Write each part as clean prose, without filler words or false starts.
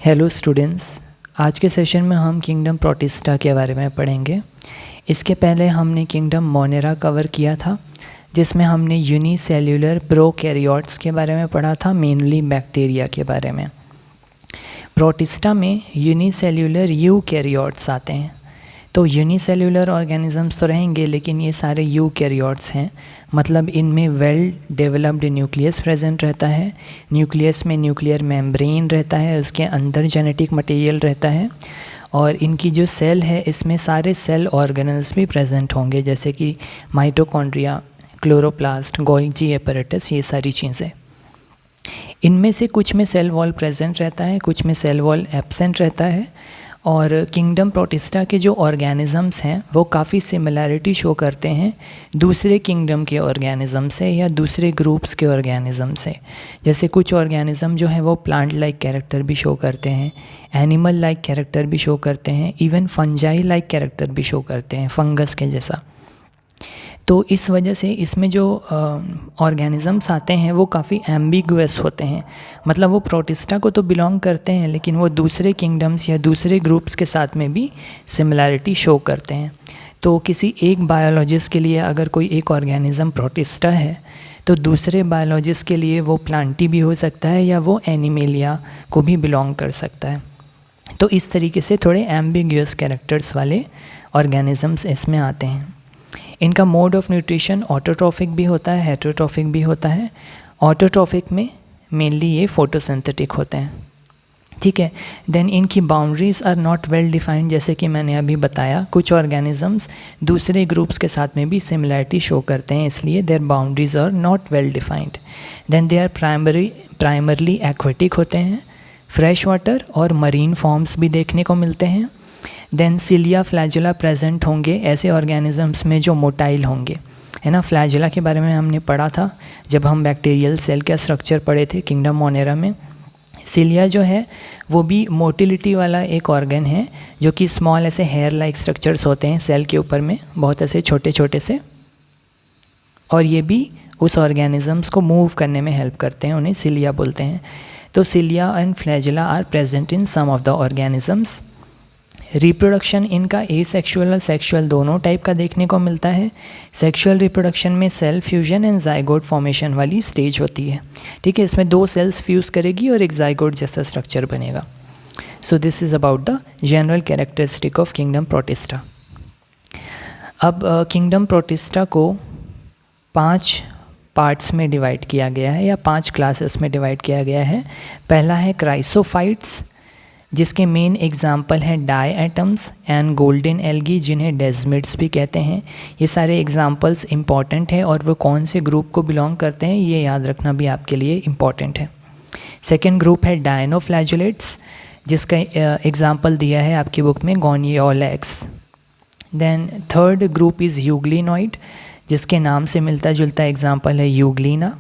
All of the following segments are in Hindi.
हेलो स्टूडेंट्स, आज के सेशन में हम किंगडम प्रोटिस्टा के बारे में पढ़ेंगे। इसके पहले हमने किंगडम मोनेरा कवर किया था, जिसमें हमने यूनिसेल्यूलर प्रोकैरियोट्स के बारे में पढ़ा था, मेनली बैक्टीरिया के बारे में। प्रोटिस्टा में यूनिसेल्यूलर यूकैरियोट्स आते हैं। तो यूनिसेल्यूलर ऑर्गेनिजम्स तो रहेंगे, लेकिन ये सारे यूकैरियोट्स हैं, मतलब इनमें वेल डेवलप्ड न्यूक्लियस प्रेजेंट रहता है। न्यूक्लियस में न्यूक्लियर मेम्ब्रेन रहता है, उसके अंदर जेनेटिक मटेरियल रहता है, और इनकी जो सेल है इसमें सारे सेल ऑर्गेनल्स भी प्रेजेंट होंगे, जैसे कि माइटोकॉन्ड्रिया, क्लोरोप्लास्ट, गोल्गी एपरेटस, ये सारी चीज़ें। इनमें से कुछ में सेल वॉल प्रेजेंट रहता है, कुछ में सेल वॉल एब्सेंट रहता है। और किंगडम प्रोटिस्टा के जो ऑर्गेनिज़म्स हैं वो काफ़ी सिमिलैरिटी शो करते हैं दूसरे किंगडम के ऑर्गेनिज़म से या दूसरे ग्रुप्स के ऑर्गेनिज़म से। जैसे कुछ ऑर्गेनिज़म जो हैं वो प्लांट लाइक कैरेक्टर भी शो करते हैं, एनिमल लाइक कैरेक्टर भी शो करते हैं, इवन फंजाई लाइक कैरेक्टर भी शो करते हैं, फंगस के जैसा। तो इस वजह से इसमें जो ऑर्गेनिज़म्स आते हैं वो काफ़ी एम्बिगुअस होते हैं, मतलब वो प्रोटिस्टा को तो बिलोंग करते हैं, लेकिन वो दूसरे किंगडम्स या दूसरे ग्रुप्स के साथ में भी सिमिलैरिटी शो करते हैं। तो किसी एक बायोलॉजिस्ट के लिए अगर कोई एक ऑर्गेनिज़म प्रोटिस्टा है, तो दूसरे बायोलॉजिस्ट के लिए वो प्लांटी भी हो सकता है या वो एनिमेलिया को भी बिलोंग कर सकता है। तो इस तरीके से थोड़े एम्बिगुअस कैरेक्टर्स वाले ऑर्गेनिज़म्स इसमें आते हैं। इनका मोड ऑफ न्यूट्रिशन ऑटोट्रॉफिक भी होता है, हेटेरोट्रॉफिक भी होता है। ऑटोट्रॉफिक में मेनली ये फोटोसिंथेटिक होते हैं, ठीक है। देन इनकी boundaries are not well defined, जैसे कि मैंने अभी बताया, कुछ ऑर्गेनिजम्स दूसरे ग्रुप्स के साथ में भी सिमिलैरिटी शो करते हैं, इसलिए their boundaries are not well defined. Then they are primarily aquatic होते हैं, फ्रेश वाटर और मरीन फॉर्म्स भी देखने को मिलते हैं। देन सिलिया फ्लैजुला प्रेजेंट होंगे ऐसे ऑर्गेनिजम्स में जो मोटाइल होंगे, है ना। फ्लैजुला के बारे में हमने पढ़ा था जब हम बैक्टीरियल सेल का स्ट्रक्चर पढ़े थे किंगडम मोनेरा में। सिलिया जो है वो भी मोटिलिटी वाला एक ऑर्गन है, जो कि स्मॉल ऐसे हेयर लाइक स्ट्रक्चर्स होते हैं सेल के ऊपर में, बहुत ऐसे छोटे छोटे से, और ये भी उस ऑर्गेनिजम्स को मूव करने में हेल्प करते हैं, उन्हें सिलिया बोलते हैं। तो cilia and flagella are present in some of the organisms. Reproduction इनका एसेक्सुअल और सेक्सुअल दोनों टाइप का देखने को मिलता है। सेक्सुअल रिप्रोडक्शन में cell fusion and zygote formation वाली स्टेज होती है, ठीक है। इसमें दो सेल्स फ्यूज़ करेगी और एक जाइगोट जैसा स्ट्रक्चर बनेगा। So this is about the general characteristic of kingdom protista. अब किंगडम प्रोटिस्टा को 5 पार्ट्स में डिवाइड किया गया है या 5 क्लासेस में डिवाइड किया गया है। पहला है क्राइसोफाइट्स, जिसके मेन एग्जाम्पल हैं diatoms and golden algae, जिन्हें डेस्मिड्स भी कहते हैं। ये सारे एग्जाम्पल्स इंपॉर्टेंट हैं, और वो कौन से ग्रुप को बिलोंग करते हैं ये याद रखना भी आपके लिए इम्पॉर्टेंट है। सेकेंड ग्रुप है डायनोफ्लैजुलेट्स, जिसका एग्जाम्पल दिया है आपकी बुक में Gonyaulax. Then third group is euglenoid, जिसके नाम से मिलता जुलता एग्जाम्पल है euglena.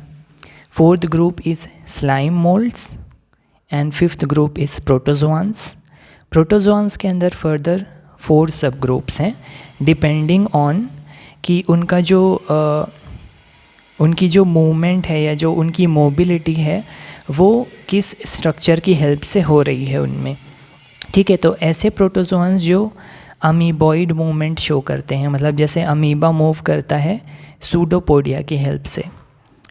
Fourth group is slime moulds and fifth group is protozoans. Protozoans के अंदर फर्दर 4 सब ग्रुप्स हैं, डिपेंडिंग ऑन कि उनकी जो मूवमेंट है या जो उनकी मोबिलिटी है वो किस स्ट्रक्चर की हेल्प से हो रही है उनमें, ठीक है। तो ऐसे प्रोटोजोआन्स जो अमीबॉइड मूवमेंट शो करते हैं, मतलब जैसे अमीबा मूव करता है सूडोपोडिया की हेल्प से,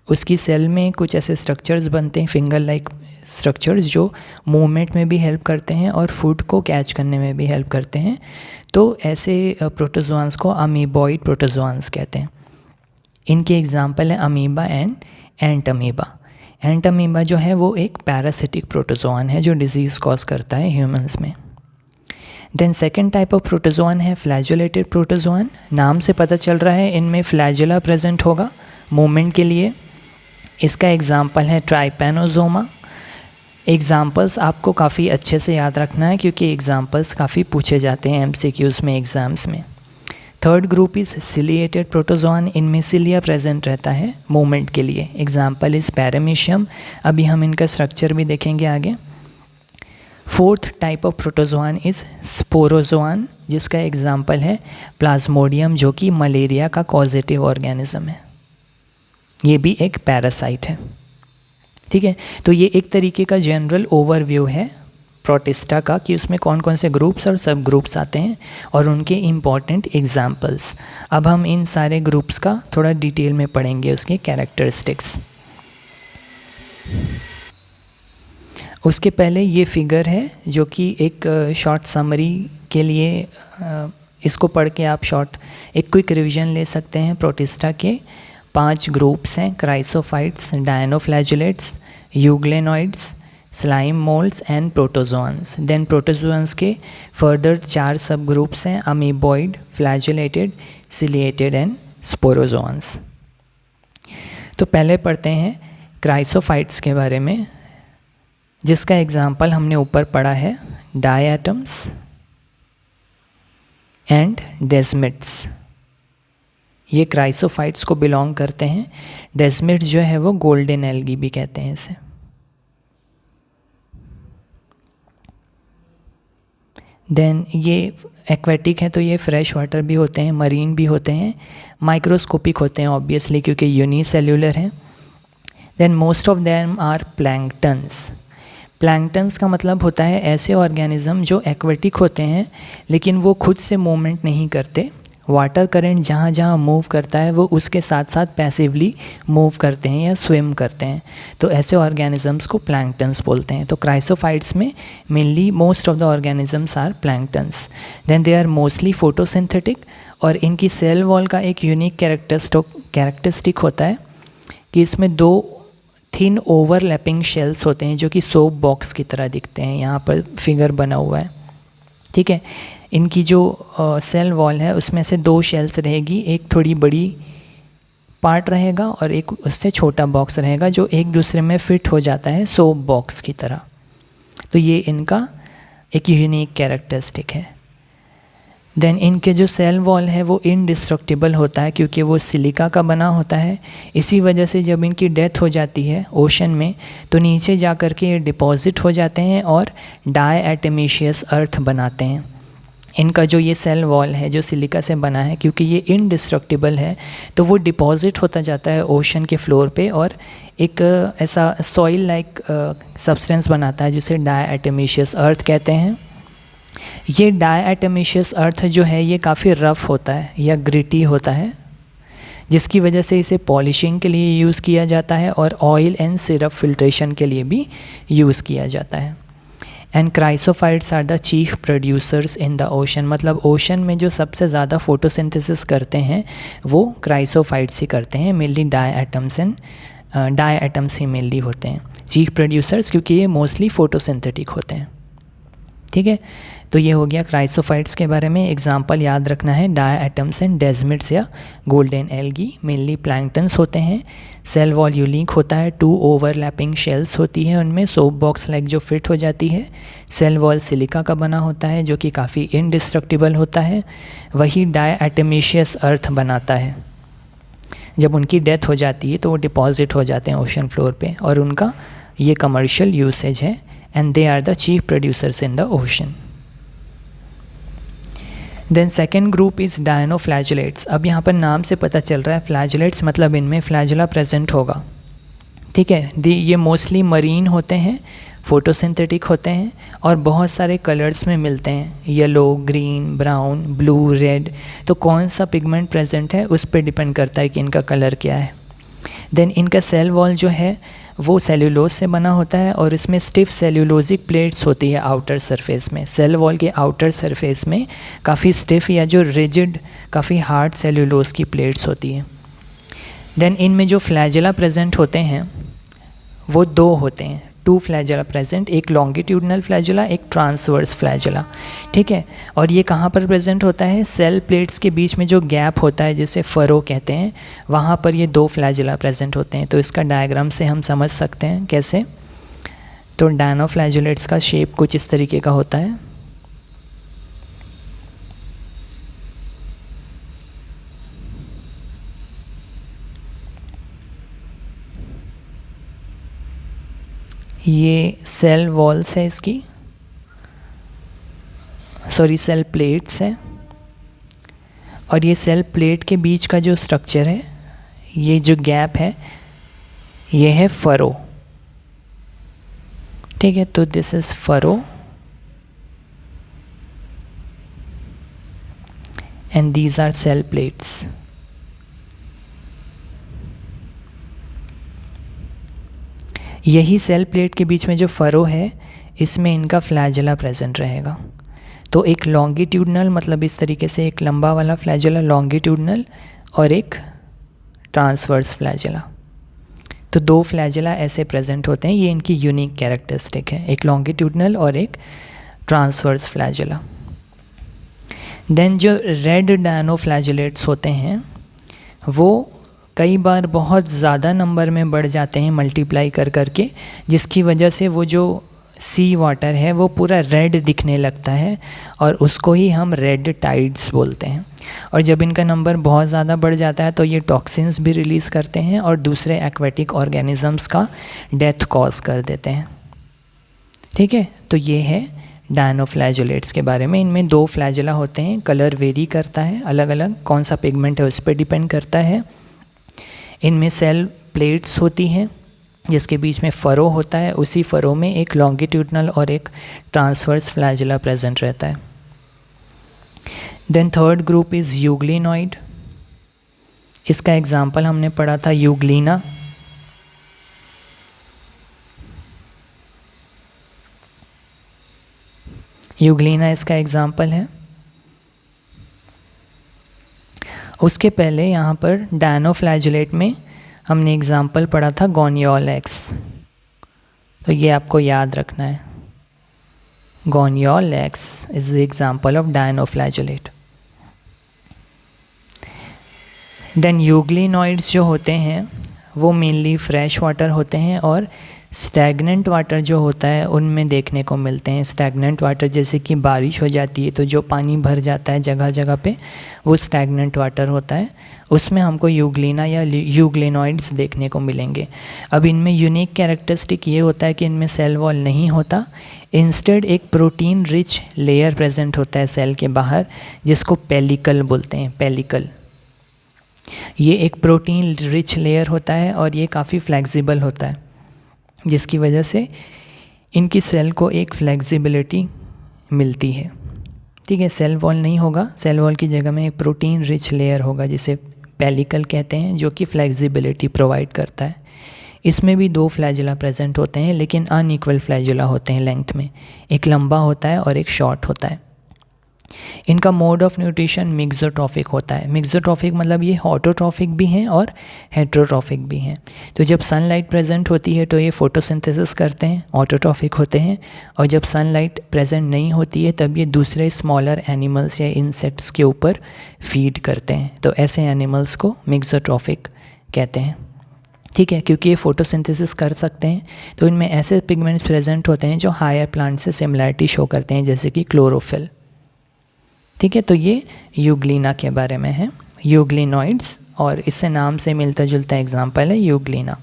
उसकी सेल में कुछ ऐसे स्ट्रक्चर्स बनते हैं, फिंगर लाइक स्ट्रक्चर्स, जो मूवमेंट में भी हेल्प करते हैं और फूड को कैच करने में भी हेल्प करते हैं। तो ऐसे प्रोटोजोआन्स को अमीबॉइड प्रोटोजोआन्स कहते हैं। इनके एग्जांपल है amoeba and ant amoeba. Ant amoeba जो है वो एक पैरासिटिक प्रोटोजोआन है जो डिजीज़ कॉज करता है ह्यूमंस में। Then second type of protozoan है फ्लैजुलेटेड प्रोटोजोआन। नाम से पता चल रहा है इनमें फ्लैजुला प्रेजेंट होगा मूवमेंट के लिए। इसका एग्जाम्पल है ट्राइपैनोजोमा। एग्जाम्पल्स आपको काफ़ी अच्छे से याद रखना है, क्योंकि एग्जाम्पल्स काफ़ी पूछे जाते हैं MCQs में, एग्ज़ाम्स में। Third group is ciliated protozoan. इनमें सिलिया प्रेजेंट रहता है मूवमेंट के लिए। Example is paramecium. अभी हम इनका स्ट्रक्चर भी देखेंगे आगे। Fourth type of protozoan is sporozoan, जिसका एग्जाम्पल है प्लाज्मोडियम, जो कि मलेरिया का कॉजेटिव ऑर्गेनिज्म है। ये भी एक पैरासाइट है, ठीक है। तो ये एक तरीके का जनरल ओवरव्यू है प्रोटिस्टा का कि उसमें कौन कौन से ग्रुप्स और सब ग्रुप्स आते हैं और उनके इम्पॉर्टेंट एग्जाम्पल्स। अब हम इन सारे ग्रुप्स का थोड़ा डिटेल में पढ़ेंगे, उसके कैरेक्टरिस्टिक्स। उसके पहले ये फिगर है जो कि एक शॉर्ट समरी के लिए, इसको पढ़ के आप एक क्विक रिवीजन ले सकते हैं। प्रोटिस्टा के 5 ग्रुप्स हैं: chrysophytes, dinoflagellates, euglenoids, slime moulds and protozoans. Then protozoans के फर्दर 4 सब ग्रुप्स हैं: अमीबॉइड, फ्लैजुलेटेड, सिलिएटेड एंड स्पोरोजोअन्स। तो पहले पढ़ते हैं क्राइसोफाइट्स के बारे में, जिसका एग्जाम्पल हमने ऊपर पढ़ा है, डायटम्स एंड डेस्मिड्स। ये क्राइसोफाइट्स को बिलोंग करते हैं। डेस्मिड जो है वो गोल्डन एल्गी भी कहते हैं इसे। देन ये एक्वेटिक है तो ये फ्रेश वाटर भी होते हैं, मरीन भी होते हैं, माइक्रोस्कोपिक होते हैं ऑब्वियसली क्योंकि यूनिसेल्यूलर हैं। Then most of them are planktons. Planktons का मतलब होता है ऐसे ऑर्गेनिज्म जो एक्वेटिक होते हैं लेकिन वो खुद से मूवमेंट नहीं करते। वाटर करंट जहाँ जहाँ मूव करता है वो उसके साथ साथ पैसिवली मूव करते हैं या स्विम करते हैं, तो ऐसे ऑर्गेनिजम्स को प्लैंक्टन्स बोलते हैं। तो क्राइसोफाइट्स में mainly most of the organisms are planktons. Then they are mostly photosynthetic, और इनकी सेल वॉल का एक यूनिक कैरेक्टरिस्टिक होता है कि इसमें 2 थिन ओवरलैपिंग शेल्स होते हैं जो कि सोप बॉक्स की तरह दिखते हैं। यहाँ पर फिगर बना हुआ है, ठीक है। इनकी जो सेल वॉल है उसमें से 2 शेल्स रहेगी, एक थोड़ी बड़ी पार्ट रहेगा और एक उससे छोटा बॉक्स रहेगा जो एक दूसरे में फिट हो जाता है सोप बॉक्स की तरह। तो ये इनका एक यूनिक कैरेक्टरिस्टिक है। देन इनके जो सेल वॉल है वो इनडिस्ट्रक्टिबल होता है क्योंकि वो सिलिका का बना होता है। इसी वजह से जब इनकी डेथ हो जाती है ओशन में तो नीचे जा कर के ये डिपॉजिट हो जाते हैं और डायएटमेशियस अर्थ बनाते हैं। इनका जो ये सेल वॉल है जो सिलिका से बना है, क्योंकि ये इनडिस्ट्रक्टिबल है तो वो डिपॉजिट होता जाता है ओशन के फ्लोर पे और एक ऐसा सॉइल लाइक सब्सटेंस बनाता है जिसे डायएटमेशियस अर्थ कहते हैं। ये डायएटमेशियस अर्थ जो है ये काफ़ी रफ़ होता है या ग्रिटी होता है, जिसकी वजह से इसे पॉलिशिंग के लिए यूज़ किया जाता है और ऑयल एंड सिरप फिल्ट्रेशन के लिए भी यूज़ किया जाता है। And chrysophytes are the chief producers in the ocean, मतलब ओशन में जो सबसे ज़्यादा फोटोसिंथेसिस करते हैं वो क्राइसोफाइट्स ही करते हैं। मेनली डायएटम्स ही मेनली होते हैं चीफ प्रोड्यूसर्स, क्योंकि ये मोस्टली फोटोसिंथेटिक होते हैं, ठीक है। तो ये हो गया क्राइसोफाइट्स के बारे में। एग्जाम्पल याद रखना है, डायएटम्स एंड डेस्मिड्स या गोल्डन एल्गी मेनली प्लैंक्टन्स होते हैं। सेल वॉल यूनिक होता है, 2 ओवरलैपिंग शेल्स होती हैं उनमें, सोप बॉक्स लाइक जो फिट हो जाती है। सेल वॉल सिलिका का बना होता है जो कि काफ़ी इनडिस्ट्रक्टिबल होता है। वही डायएटमेशियस अर्थ बनाता है। जब उनकी डेथ हो जाती है तो वो डिपॉजिट हो जाते हैं ओशन फ्लोर पे और उनका ये कमर्शियल यूसेज है। And they are the chief producers in the ocean. Then second group is dinoflagellates. अब यहाँ पर नाम से पता चल रहा है फ्लैजुलेट्स मतलब इनमें फ्लैजुला प्रेजेंट होगा, ठीक है। ये मोस्टली मरीन होते हैं, फोटोसिंथेटिक होते हैं और बहुत सारे कलर्स में मिलते हैं, yellow, green, brown, blue, red. तो कौन सा पिगमेंट प्रेजेंट है उस पर डिपेंड करता है कि इनका कलर क्या है। देन इनका सेल वॉल जो है वो सेल्यूलोज से बना होता है और इसमें स्टिफ सेल्यूलोजिक प्लेट्स होती है आउटर सरफेस में। सेल वॉल के आउटर सरफेस में काफ़ी स्टिफ या जो रिजिड काफ़ी हार्ड सेल्यूलोज की प्लेट्स होती हैं। देन इनमें जो फ्लैजेला प्रेजेंट होते हैं वो 2 होते हैं, 2 फ्लैजेला प्रेजेंट, एक लॉन्गिट्यूडनल फ्लैजेला, एक ट्रांसवर्स फ्लैजेला, ठीक है। और ये कहाँ पर प्रेजेंट होता है? सेल प्लेट्स के बीच में जो गैप होता है जिसे फरो कहते हैं, वहाँ पर ये 2 फ्लैजेला प्रेजेंट होते हैं। तो इसका डायग्राम से हम समझ सकते हैं कैसे। तो डायनोफ्लैजुलेट्स का शेप कुछ इस तरीके का होता है। ये सेल वॉल्स है इसकी, सॉरी सेल प्लेट्स है, और ये सेल प्लेट के बीच का जो स्ट्रक्चर है, ये जो गैप है, ये है फरो, ठीक है। तो this is furrow and these are cell plates. यही सेल प्लेट के बीच में जो फरो है इसमें इनका फ्लैजेला प्रेजेंट रहेगा। तो एक लॉन्गिट्यूडनल मतलब इस तरीके से एक लंबा वाला फ्लैजेला लॉन्गिट्यूडनल और एक ट्रांसवर्स फ्लैजेला। तो दो फ्लैजेला ऐसे प्रेजेंट होते हैं, ये इनकी यूनिक कैरेक्टरिस्टिक है, एक लॉन्गिट्यूडनल और एक ट्रांसवर्स फ्लैजेला। देन जो रेड डायनोफ्लैजेलेट्स होते हैं वो कई बार बहुत ज़्यादा नंबर में बढ़ जाते हैं मल्टीप्लाई कर करके, जिसकी वजह से वो जो सी वाटर है वो पूरा रेड दिखने लगता है और उसको ही हम रेड टाइड्स बोलते हैं। और जब इनका नंबर बहुत ज़्यादा बढ़ जाता है तो ये टॉक्सिन्स भी रिलीज़ करते हैं और दूसरे एक्वेटिक ऑर्गेनिजम्स का डेथ कॉज कर देते हैं। ठीक है, तो ये है डायनोफ्लैजेलेट्स के बारे में। इनमें दो फ्लैजेला होते हैं, कलर वेरी करता है, अलग अलग कौन सा पिगमेंट है उस पर डिपेंड करता है। इनमें सेल प्लेट्स होती हैं जिसके बीच में फ़रो होता है, उसी फ़रो में एक लॉन्गिट्यूडनल और एक ट्रांसवर्स फ्लैजेला प्रेजेंट रहता है। Then third group is euglenoid. इसका एग्जाम्पल हमने पढ़ा था यूग्लिना। यूग्लिना इसका एग्जाम्पल है। उसके पहले यहाँ पर डायनोफ्लैजेलेट में हमने एग्जाम्पल पढ़ा था गोनियोलेक्स, तो ये आपको याद रखना है। Gonyaulax is the example of dinoflagellate. Then euglenoids जो होते हैं वो मेनली फ्रेश वाटर होते हैं और स्टैगनेंट वाटर जो होता है उनमें देखने को मिलते हैं। स्टैगनेंट वाटर जैसे कि बारिश हो जाती है तो जो पानी भर जाता है जगह जगह पे वो स्टैगनेंट वाटर होता है, उसमें हमको यूग्लिना या यूग्लिनॉइड्स देखने को मिलेंगे। अब इनमें यूनिक कैरेक्टरिस्टिक ये होता है कि इनमें सेल वॉल नहीं होता, इंस्टेड एक प्रोटीन रिच लेयर प्रेजेंट होता है सेल के बाहर जिसको पेलिकल बोलते हैं। पेलिकल ये एक प्रोटीन रिच लेयर होता है और ये काफ़ी फ्लेक्सिबल होता है जिसकी वजह से इनकी सेल को एक फ्लेक्सिबिलिटी मिलती है। ठीक है, सेल वॉल नहीं होगा, सेल वॉल की जगह में एक प्रोटीन रिच लेयर होगा जिसे पेलिकल कहते हैं, जो कि फ्लेक्सिबिलिटी प्रोवाइड करता है। इसमें भी दो फ्लैजेला प्रेजेंट होते हैं लेकिन अनइक्वल फ्लैजेला होते हैं लेंथ में, एक लंबा होता है और एक शॉर्ट होता है। इनका मोड ऑफ न्यूट्रिशन मिक्सोट्रॉफिक होता है। मिक्सोट्रॉफिक मतलब ये ऑटोट्रॉफिक भी हैं और हेट्रोट्रॉफिक भी हैं। तो जब सनलाइट प्रेजेंट होती है तो ये फोटोसिंथेसिस करते हैं, ऑटोट्रॉफिक होते हैं, और जब सनलाइट प्रेजेंट नहीं होती है तब ये दूसरे स्मॉलर एनिमल्स या इंसेक्ट्स के ऊपर फीड करते हैं। तो ऐसे एनिमल्स को मिक्सोट्रॉफिक कहते हैं। ठीक है, क्योंकि ये फोटोसिंथेसिस कर सकते हैं तो इनमें ऐसे पिगमेंट्स प्रेजेंट होते हैं जो हायर प्लांट से सिमिलरिटी शो करते हैं, जैसे कि क्लोरोफिल। ठीक है, तो ये यूग्लिना के बारे में है, यूग्लिनॉइड्स, और इससे नाम से मिलता जुलता एग्जाम्पल है यूग्लिना।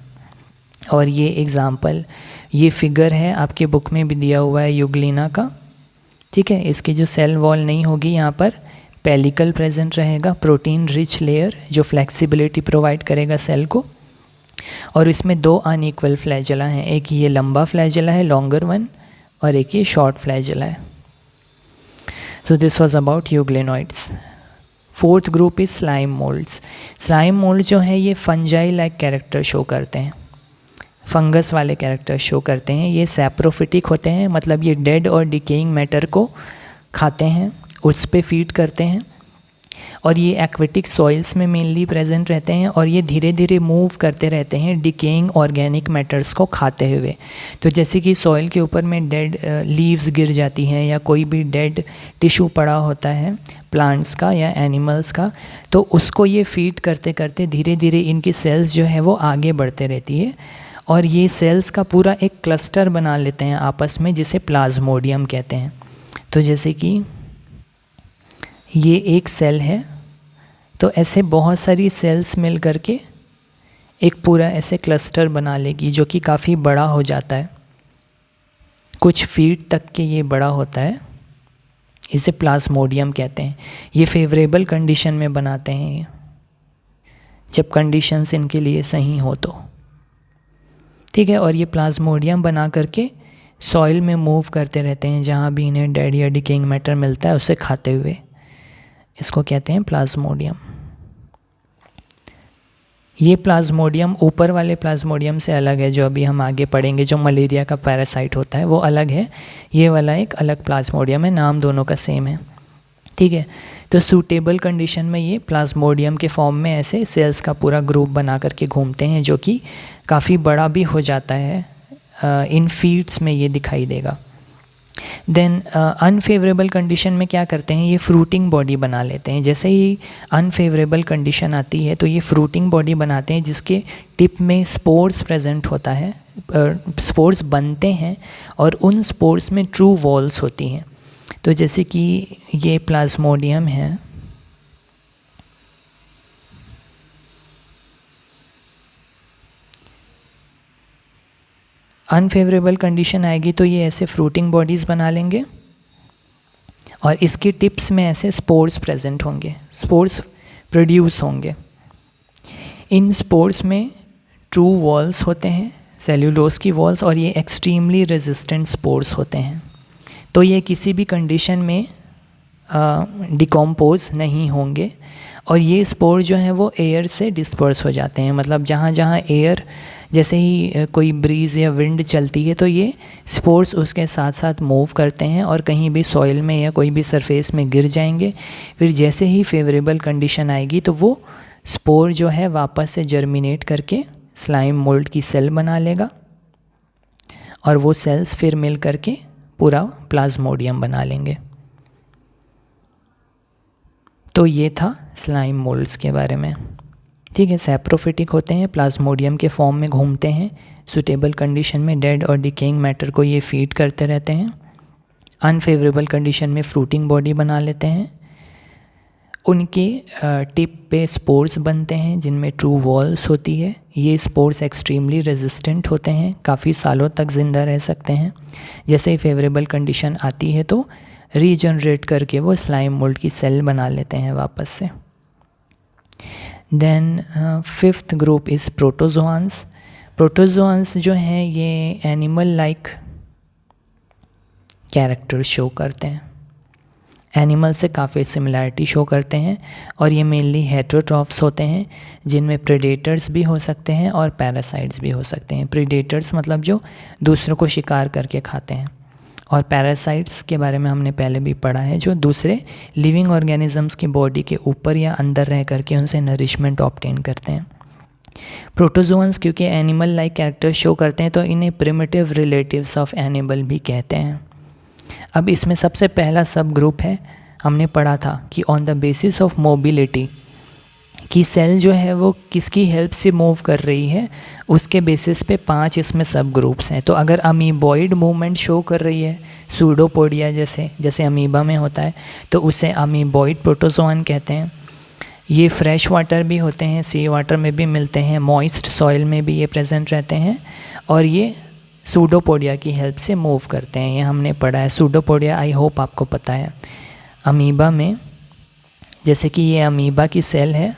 और ये एग्जाम्पल, ये फिगर है आपकी बुक में भी दिया हुआ है यूग्लिना का। ठीक है, इसकी जो सेल वॉल नहीं होगी, यहाँ पर पेलिकल प्रेजेंट रहेगा, प्रोटीन रिच लेयर जो फ्लेक्सिबिलिटी प्रोवाइड करेगा सेल को, और इसमें दो अनइक्वल फ्लैजेला हैं, एक ये लंबा फ्लैजेला है लॉन्गर वन और एक ये शॉर्ट फ्लैजेला है। So this was about euglenoids. Fourth group is slime moulds. Slime mould जो है ये फंजाई लाइक कैरेक्टर शो करते हैं, फंगस वाले कैरेक्टर शो करते हैं। ये सैप्रोफिटिक होते हैं, मतलब ये डेड और डिकेइंग मैटर को खाते हैं, उस पे फीड करते हैं, और ये एक्वेटिक सॉइल्स में मेनली प्रेजेंट रहते हैं और ये धीरे धीरे मूव करते रहते हैं डिकेइंग ऑर्गेनिक मैटर्स को खाते हुए। तो जैसे कि सॉइल के ऊपर में डेड लीव्स गिर जाती हैं या कोई भी डेड टिश्यू पड़ा होता है प्लांट्स का या एनिमल्स का, तो उसको ये फीड करते करते धीरे धीरे इनकी सेल्स जो है वो आगे बढ़ते रहती है और ये सेल्स का पूरा एक क्लस्टर बना लेते हैं आपस में, जिसे प्लाज्मोडियम कहते हैं। तो जैसे कि ये एक सेल है, तो ऐसे बहुत सारी सेल्स मिल करके एक पूरा ऐसे क्लस्टर बना लेगी जो कि काफ़ी बड़ा हो जाता है, कुछ फीट तक के ये बड़ा होता है, इसे प्लाज्मोडियम कहते हैं। ये फेवरेबल कंडीशन में बनाते हैं ये, जब कंडीशंस इनके लिए सही हो तो। ठीक है, और ये प्लाज्मोडियम बना करके सॉइल में मूव करते रहते हैं, जहाँ भी इन्हें डेड या डिकेइंग मैटर मिलता है उसे खाते हुए। इसको कहते हैं प्लाज्मोडियम। ये प्लाज्मोडियम ऊपर वाले प्लाज्मोडियम से अलग है, जो अभी हम आगे पढ़ेंगे, जो मलेरिया का पैरासाइट होता है वो अलग है, ये वाला एक अलग प्लाज्मोडियम है, नाम दोनों का सेम है। ठीक है, तो सूटेबल कंडीशन में ये प्लाज्मोडियम के फॉर्म में ऐसे सेल्स का पूरा ग्रुप बना करके घूमते हैं, जो कि काफ़ी बड़ा भी हो जाता है। इन फीड्स में ये दिखाई देगा। देन अनफेवरेबल कंडीशन में क्या करते हैं, ये फ्रूटिंग बॉडी बना लेते हैं। जैसे ही अनफेवरेबल कंडीशन आती है तो ये फ्रूटिंग बॉडी बनाते हैं, जिसके टिप में स्पोर्स प्रेजेंट होता है, स्पोर्स बनते हैं, और उन स्पोर्स में ट्रू वॉल्स होती हैं। तो जैसे कि ये प्लाज्मोडियम है, अनफेवरेबल कंडीशन आएगी तो ये ऐसे फ्रूटिंग बॉडीज़ बना लेंगे, और इसकी टिप्स में ऐसे स्पोर्स प्रेजेंट होंगे, स्पोर्स प्रोड्यूस होंगे। इन स्पोर्स में ट्रू वॉल्स होते हैं, सेल्यूलोज की वॉल्स, और ये एक्सट्रीमली रेजिस्टेंट स्पोर्स होते हैं। तो ये किसी भी कंडीशन में डिकम्पोज नहीं होंगे, और ये स्पोर जो हैं वो एयर से डिस्पर्स हो जाते हैं। मतलब जहाँ जहाँ एयर, जैसे ही कोई ब्रीज़ या विंड चलती है तो ये स्पोर्स उसके साथ साथ मूव करते हैं और कहीं भी सॉइल में या कोई भी सरफेस में गिर जाएंगे। फिर जैसे ही फेवरेबल कंडीशन आएगी तो वो स्पोर जो है वापस से जर्मिनेट करके स्लाइम मोल्ड की सेल बना लेगा, और वो सेल्स फिर मिल करके पूरा प्लाज्मोडियम बना लेंगे। तो ये था स्लाइम मोल्ड्स के बारे में। ठीक है, सैप्रोफिटिक होते हैं, प्लाज्मोडियम के फॉर्म में घूमते हैं, सूटेबल कंडीशन में डेड और डिकेइंग मैटर को ये फीड करते रहते हैं, अनफेवरेबल कंडीशन में फ्रूटिंग बॉडी बना लेते हैं, उनके टिप पे स्पोर्स बनते हैं जिनमें ट्रू वॉल्स होती है। ये स्पोर्स एक्सट्रीमली रेजिस्टेंट होते हैं, काफ़ी सालों तक ज़िंदा रह सकते हैं। जैसे ही फेवरेबल कंडीशन आती है तो रीजनरेट करके वो स्लाइम मोल्ड की सेल बना लेते हैं वापस से। Then fifth group is protozoans. Protozoans जो हैं ये एनिमल लाइक कैरेक्टर शो करते हैं, एनिमल से काफ़ी सिमिलैरिटी शो करते हैं, और ये मेनली हेटेरोट्रॉफ्स होते हैं जिनमें प्रेडेटर्स भी हो सकते हैं और पैरासाइट्स भी हो सकते हैं। प्रेडेटर्स मतलब जो दूसरों को शिकार करके खाते हैं, और पैरासाइट्स के बारे में हमने पहले भी पढ़ा है, जो दूसरे लिविंग ऑर्गेनिजम्स की बॉडी के ऊपर या अंदर रह करके उनसे नरिशमेंट ऑब्टेन करते हैं। प्रोटोजोअन्स क्योंकि एनिमल लाइक कैरेक्टर शो करते हैं तो इन्हें प्रिमिटिव रिलेटिव्स ऑफ एनिमल भी कहते हैं। अब इसमें सबसे पहला सब ग्रुप है, हमने पढ़ा था कि on the basis of mobility, कि सेल जो है वो किसकी हेल्प से मूव कर रही है, उसके बेसिस पे 5 इसमें सब ग्रुप्स हैं। तो अगर अमीबॉइड मूवमेंट शो कर रही है, सूडोपोडिया जैसे अमीबा में होता है, तो उसे अमीबॉइड प्रोटोजोआन कहते हैं। ये फ्रेश वाटर भी होते हैं, सी वाटर में भी मिलते हैं, मॉइस्ट सॉइल में भी ये प्रेजेंट रहते हैं, और ये सूडोपोडिया की हेल्प से मूव करते हैं। ये हमने पढ़ा है सूडोपोडिया, आई होप आपको पता है। अमीबा में जैसे कि ये अमीबा की सेल है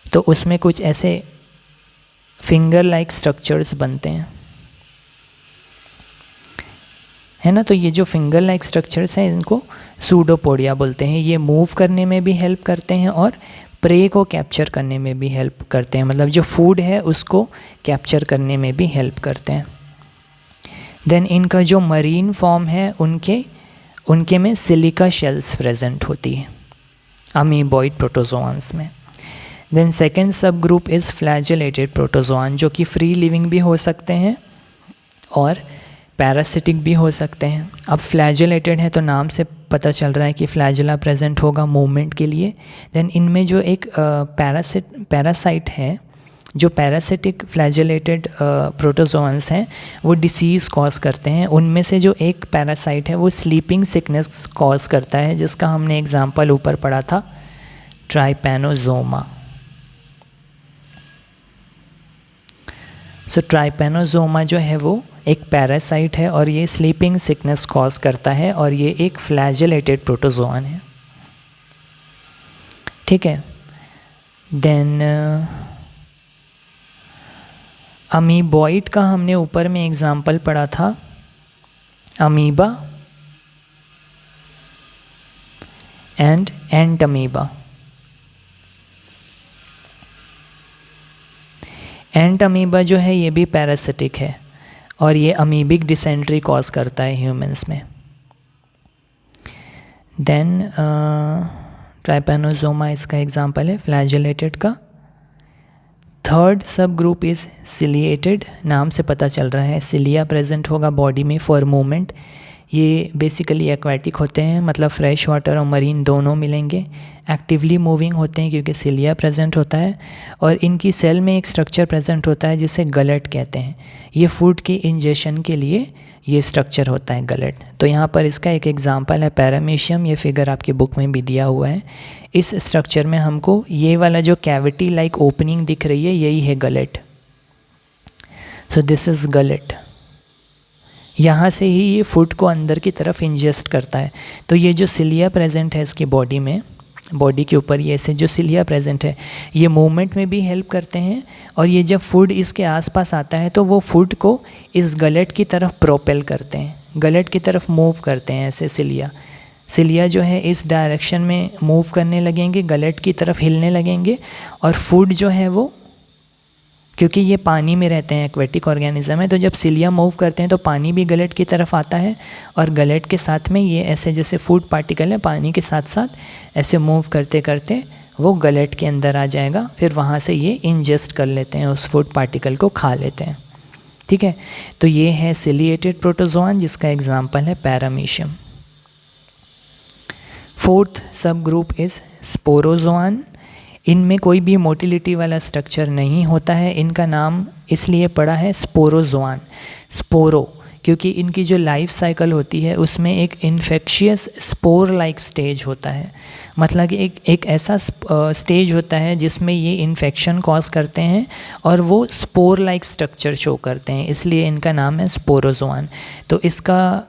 तो उसमें कुछ ऐसे फिंगर लाइक स्ट्रक्चर्स बनते हैं, है ना। तो ये जो फिंगर लाइक स्ट्रक्चर्स हैं इनको सूडोपोडिया बोलते हैं। ये मूव करने में भी हेल्प करते हैं और प्रे को कैप्चर करने में भी हेल्प करते हैं, मतलब जो फूड है उसको कैप्चर करने में भी हेल्प करते हैं। देन इनका जो मरीन फॉर्म है उनके में सिलिका शेल्स प्रेजेंट होती है अमीबॉइड प्रोटोजोआन्स में। देन सेकेंड सब ग्रुप इज़ फ्लैजेलेटेड प्रोटोजोआन, जो कि फ्री लिविंग भी हो सकते हैं और पैरासिटिक भी हो सकते हैं। अब फ्लैजेलेटेड है तो नाम से पता चल रहा है कि फ्लैजेला प्रेजेंट होगा मूवमेंट के लिए। देन इनमें जो एक पैरासाइट है, जो पैरासिटिक फ्लैजेलेटेड प्रोटोजोआन्स हैं वो डिसीज़ कॉज करते हैं। उनमें से जो एक पैरासाइट है वो स्लीपिंग सिकनेस कॉज करता है, जिसका हमने एग्जाम्पल ऊपर पढ़ा था, ट्राइपैनोजोमा। सो ट्राइपैनोजोमा जो है वो एक पैरासाइट है और ये स्लीपिंग सिकनेस कॉज करता है, और ये एक फ्लैजेलेटेड प्रोटोजोआन है। ठीक है। देन अमीबॉइड का हमने ऊपर में एग्जाम्पल पढ़ा था, amoeba, and ant amoeba. Ant amoeba जो है ये भी पैरासिटिक है और ये अमीबिक डिसेंट्री कॉज करता है ह्यूमंस में। देन ट्राइपैनोसोमा इसका एग्जांपल है फ्लैजेलेटेड का। थर्ड सब ग्रुप इज़ सिलिएटेड, नाम से पता चल रहा है सिलिया प्रेजेंट होगा बॉडी में फॉर मूवमेंट। ये बेसिकली एक्वाटिक होते हैं, मतलब फ्रेश वाटर और मरीन दोनों मिलेंगे। एक्टिवली मूविंग होते हैं क्योंकि सिलिया प्रेजेंट होता है, और इनकी सेल में एक स्ट्रक्चर प्रेजेंट होता है जिसे गलट कहते हैं। ये फूड की इंजेशन के लिए ये स्ट्रक्चर होता है गलट। तो यहाँ पर इसका एक एग्जांपल है पैरामीशियम, ये फिगर आपकी बुक में भी दिया हुआ है। इस स्ट्रक्चर में हमको ये वाला जो कैविटी लाइक ओपनिंग दिख रही है यही है गलट। So this is गलट। यहाँ से ही ये फूड को अंदर की तरफ इंजेस्ट करता है। तो ये जो सिलिया प्रेजेंट है इसकी बॉडी में, बॉडी के ऊपर ये ऐसे जो सिलिया प्रेजेंट है ये मूवमेंट में भी हेल्प करते हैं, और ये जब फूड इसके आसपास आता है तो वो फूड को इस गलट की तरफ प्रोपेल करते हैं, गलट की तरफ मूव करते हैं। ऐसे सिलिया जो है इस डायरेक्शन में मूव करने लगेंगे, गलट की तरफ हिलने लगेंगे, और फूड जो है वो, क्योंकि ये पानी में रहते हैं, एक्वेटिक ऑर्गेनिज्म है, तो जब सिलिया मूव करते हैं तो पानी भी गलट की तरफ आता है, और गलट के साथ में ये ऐसे जैसे फूड पार्टिकल है पानी के साथ साथ ऐसे मूव करते करते वो गलट के अंदर आ जाएगा। फिर वहाँ से ये इंजेस्ट कर लेते हैं, उस फूड पार्टिकल को खा लेते हैं। ठीक है, तो ये है सिलिएटेड प्रोटोजोआन जिसका एग्जाम्पल है पैरामीशियम। फोर्थ सब ग्रुप इज़ स्पोरोजोआन। इनमें कोई भी मोटिलिटी वाला स्ट्रक्चर नहीं होता है। इनका नाम इसलिए पड़ा है स्पोरोजोआन, स्पोरो, क्योंकि इनकी जो लाइफ साइकिल होती है उसमें एक इन्फेक्शियस स्पोर लाइक स्टेज होता है। मतलब कि एक ऐसा स्टेज होता है जिसमें ये इन्फेक्शन कॉज करते हैं और वो स्पोर लाइक स्ट्रक्चर शो करते हैं, इसलिए इनका नाम है स्पोरोजोआन। तो इसका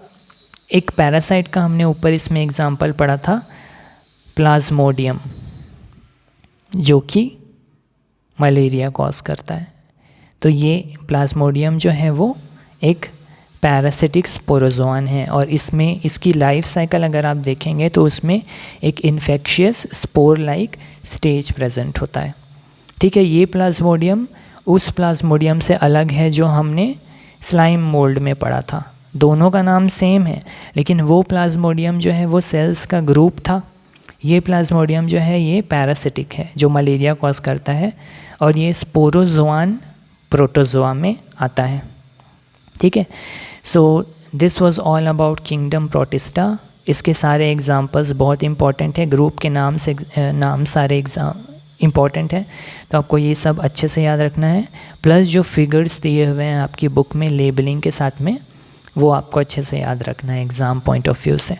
एक पैरासाइट का हमने ऊपर इसमें एग्जाम्पल पढ़ा था, प्लाज्मोडियम, जो कि मलेरिया कॉज करता है। तो ये प्लाज्मोडियम जो है वो एक पैरासिटिक स्पोरोजोआन है, और इसमें इसकी लाइफ साइकिल अगर आप देखेंगे तो उसमें एक infectious spore like stage present होता है। ठीक है, ये प्लाज्मोडियम उस प्लाज्मोडियम से अलग है जो हमने स्लाइम मोल्ड में पढ़ा था। दोनों का नाम सेम है, लेकिन वो प्लाज्मोडियम जो है वो सेल्स का ग्रुप था। ये प्लाज्मोडियम जो है ये पैरासिटिक है जो मलेरिया कॉज करता है, और ये स्पोरोजोआन प्रोटोजोआ में आता है। ठीक है, so this was all about kingdom protista. इसके सारे एग्जांपल्स बहुत इंपॉर्टेंट है, ग्रुप के नाम सारे इम्पॉर्टेंट है, तो आपको ये सब अच्छे से याद रखना है। प्लस जो फिगर्स दिए हुए हैं आपकी बुक में लेबलिंग के साथ में, वो आपको अच्छे से याद रखना है एग्ज़ाम पॉइंट ऑफ व्यू से।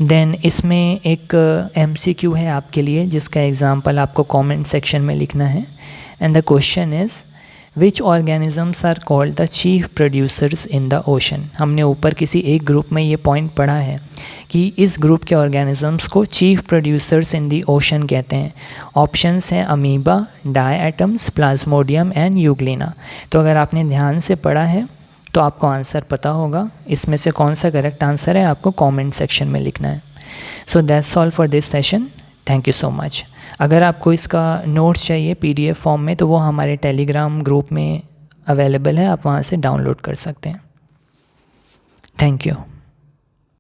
देन इसमें एक MCQ है आपके लिए जिसका एग्जाम्पल आपको कमेंट सेक्शन में लिखना है, and the question is which organisms are called the chief producers in the ocean. हमने ऊपर किसी एक ग्रुप में ये पॉइंट पढ़ा है कि इस ग्रुप के ऑर्गेनिजम्स को chief producers in the ocean कहते हैं। ऑप्शंस हैं amoeba, diatoms, Plasmodium and Euglena. तो अगर आपने ध्यान से पढ़ा है तो आपको आंसर पता होगा। इसमें से कौन सा करेक्ट आंसर है आपको कमेंट सेक्शन में लिखना है। So that's all for this session, thank you so much. अगर आपको इसका नोट्स चाहिए PDF फॉर्म में तो वो हमारे टेलीग्राम ग्रुप में अवेलेबल है, आप वहाँ से डाउनलोड कर सकते हैं। Thank you.